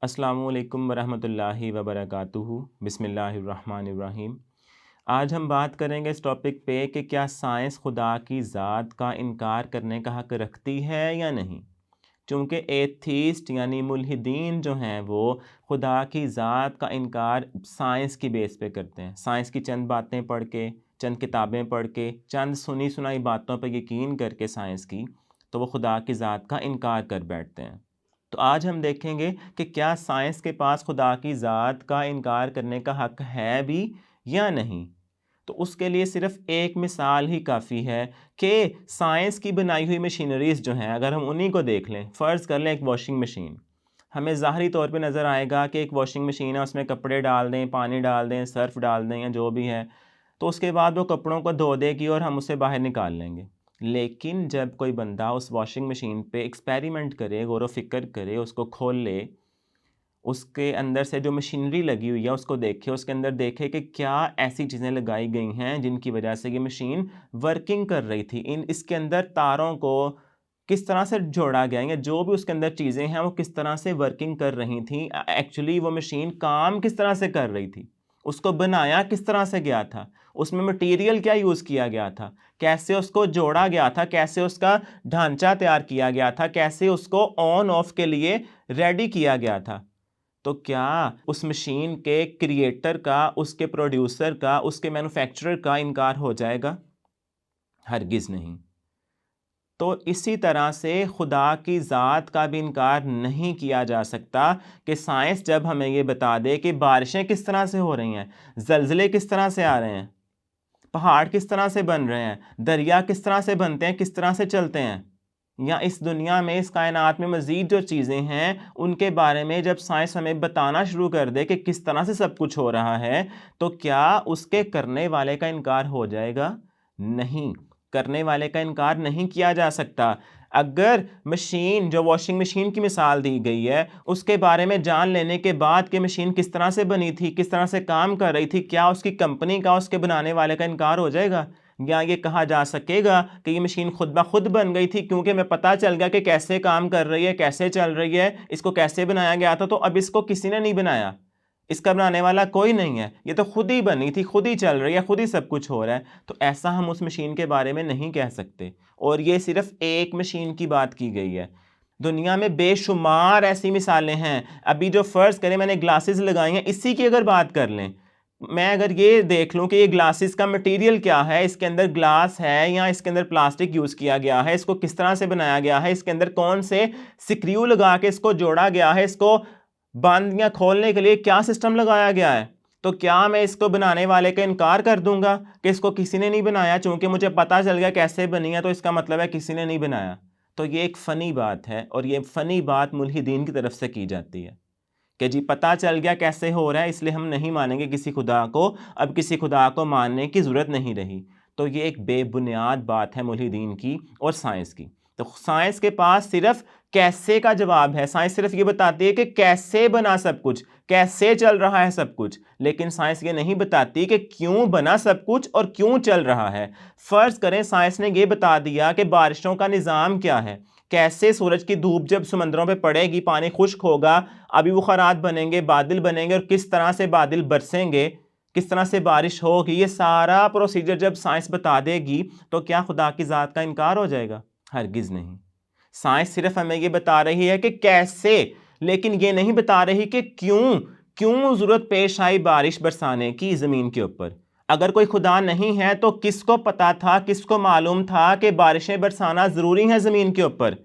अस्सलामुअलैकुम वरहमतुल्लाहि वबरकातुहू। बिस्मिल्लाहिर्रहमानिर्रहीम। आज हम बात करेंगे इस टॉपिक पे कि क्या साइंस खुदा की ज़ात का इनकार करने का हक़ रखती है या नहीं। चूँकि एथीस्ट यानी मुल्हिदीन जो हैं वो खुदा की ज़ात का इनकार साइंस की बेस पे करते हैं। साइंस की चंद बातें पढ़ के, चंद किताबें पढ़ के, चंद सुनी सुनाई बातों पर यकीन करके साइंस की, तो वो खुदा की ज़ात का इनकार कर बैठते हैं। तो आज हम देखेंगे कि क्या साइंस के पास खुदा की ज़ात का इनकार करने का हक़ है भी या नहीं। तो उसके लिए सिर्फ़ एक मिसाल ही काफ़ी है कि साइंस की बनाई हुई मशीनरीज़ जो हैं, अगर हम उन्हीं को देख लें। फ़र्ज़ कर लें एक वॉशिंग मशीन, हमें ज़ाहरी तौर पे नज़र आएगा कि एक वॉशिंग मशीन है, उसमें कपड़े डाल दें, पानी डाल दें, सर्फ़ डाल दें या जो भी है, तो उसके बाद वो कपड़ों को धो देगी और हम उसे बाहर निकाल लेंगे। लेकिन जब कोई बंदा उस वॉशिंग मशीन पे एक्सपेरिमेंट करे, गौर व फ़िक्र करे, उसको खोल ले, उसके अंदर से जो मशीनरी लगी हुई है उसको देखे, उसके अंदर देखे कि क्या ऐसी चीज़ें लगाई गई हैं जिनकी वजह से ये मशीन वर्किंग कर रही थी। इसके अंदर तारों को किस तरह से जोड़ा गया या जो भी उसके अंदर चीज़ें हैं वो किस तरह से वर्किंग कर रही थी। एक्चुअली वो मशीन काम किस तरह से कर रही थी, उसको बनाया किस तरह से गया था, उसमें मटेरियल क्या यूज़ किया गया था, कैसे उसको जोड़ा गया था, कैसे उसका ढांचा तैयार किया गया था, कैसे उसको ऑन ऑफ के लिए रेडी किया गया था। तो क्या उस मशीन के क्रिएटर का, उसके प्रोड्यूसर का, उसके मैन्युफैक्चरर का इनकार हो जाएगा? हरगिज़ नहीं। तो इसी तरह से खुदा की ज़ात का भी इनकार नहीं किया जा सकता कि साइंस जब हमें ये बता दे कि बारिशें किस तरह से हो रही हैं, ज़लज़ले किस तरह से आ रहे हैं, पहाड़ किस तरह से बन रहे हैं, दरिया किस तरह से बनते हैं, किस तरह से चलते हैं, या इस दुनिया में, इस कायनात में मज़ीद जो चीज़ें हैं उनके बारे में जब साइंस हमें बताना शुरू कर दे कि किस तरह से सब कुछ हो रहा है, तो क्या उसके करने वाले का इनकार हो जाएगा? नहीं, करने वाले का इनकार नहीं किया जा सकता। अगर मशीन, जो वॉशिंग मशीन की मिसाल दी गई है, उसके बारे में जान लेने के बाद कि मशीन किस तरह से बनी थी, किस तरह से काम कर रही थी, क्या उसकी कंपनी का, उसके बनाने वाले का इनकार हो जाएगा? या ये कहा जा सकेगा कि ये मशीन खुद ब खुद बन गई थी क्योंकि हमें पता चल गया कि कैसे काम कर रही है, कैसे चल रही है, इसको कैसे बनाया गया था, तो अब इसको किसी ने नहीं बनाया, इसका बनाने वाला कोई नहीं है, ये तो खुद ही बनी थी, खुद ही चल रही है, खुद ही सब कुछ हो रहा है। तो ऐसा हम उस मशीन के बारे में नहीं कह सकते। और ये सिर्फ एक मशीन की बात की गई है, दुनिया में बेशुमार ऐसी मिसालें हैं। अभी जो फ़र्ज़ करें मैंने ग्लासेस लगाई हैं, इसी की अगर बात कर लें, मैं अगर ये देख लूं कि ये ग्लासेस का मटेरियल क्या है, इसके अंदर ग्लास है या इसके अंदर प्लास्टिक यूज़ किया गया है, इसको किस तरह से बनाया गया है, इसके अंदर कौन से स्क्रू लगा के इसको जोड़ा गया है, इसको बंद या खोलने के लिए क्या सिस्टम लगाया गया है, तो क्या मैं इसको बनाने वाले का इनकार कर दूंगा कि इसको किसी ने नहीं बनाया, चूंकि मुझे पता चल गया कैसे बनी है तो इसका मतलब है किसी ने नहीं बनाया। तो ये एक फ़नी बात है और ये फ़नी बात मुल्हिदीन की तरफ से की जाती है कि जी पता चल गया कैसे हो रहा है इसलिए हम नहीं मानेंगे किसी खुदा को, अब किसी खुदा को मानने की ज़रूरत नहीं रही। तो ये एक बेबुनियाद बात है मुल्हिदीन की और साइंस की। तो साइंस के पास सिर्फ कैसे का जवाब है, साइंस सिर्फ ये बताती है कि कैसे बना सब कुछ, कैसे चल रहा है सब कुछ, लेकिन साइंस ये नहीं बताती कि क्यों बना सब कुछ और क्यों चल रहा है। फ़र्ज़ करें साइंस ने ये बता दिया कि बारिशों का निज़ाम क्या है, कैसे सूरज की धूप जब समंदरों पे पड़ेगी पानी खुश्क होगा, अभी बुखारात बनेंगे, बादल बनेंगे और किस तरह से बादल बरसेंगे, किस तरह से बारिश होगी, ये सारा प्रोसीजर जब साइंस बता देगी तो क्या खुदा की ज़ात का इनकार हो जाएगा? हरगिज़ नहीं। साइंस सिर्फ हमें ये बता रही है कि कैसे, लेकिन ये नहीं बता रही कि क्यों, क्यों ज़रूरत पेश आई बारिश बरसाने की ज़मीन के ऊपर। अगर कोई खुदा नहीं है तो किसको पता था, किसको मालूम था कि बारिशें बरसाना ज़रूरी है ज़मीन के ऊपर।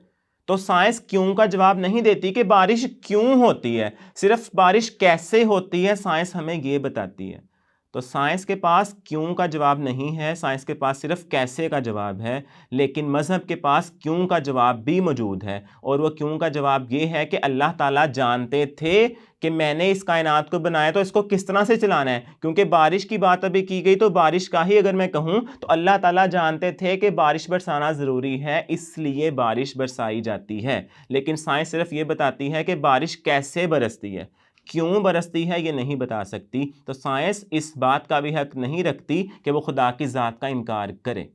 तो साइंस क्यों का जवाब नहीं देती कि बारिश क्यों होती है, सिर्फ बारिश कैसे होती है साइंस हमें ये बताती है। तो साइंस के पास क्यों का जवाब नहीं है, साइंस के पास सिर्फ कैसे का जवाब है, लेकिन मज़हब के पास क्यों का जवाब भी मौजूद है। और वो क्यों का जवाब ये है कि अल्लाह ताला जानते थे कि मैंने इस कायनात को बनाया तो इसको किस तरह से चलाना है। क्योंकि बारिश की बात अभी की गई तो बारिश का ही अगर मैं कहूँ तो अल्लाह ताला जानते थे कि बारिश बरसाना ज़रूरी है, इसलिए बारिश बरसाई जाती है। लेकिन साइंस सिर्फ ये बताती है कि बारिश कैसे बरसती है, क्यों बरसती है ये नहीं बता सकती। तो साइंस इस बात का भी हक नहीं रखती कि वो खुदा की ज़ात का इनकार करे।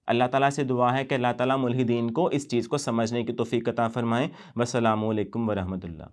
अल्लाह ताला से दुआ है कि अल्लाह ताला मुल्हिदीन को इस चीज़ को समझने की तौफीक अता फ़रमाएँ। वस्सलामु अलैकुम वरहमतुल्लाह।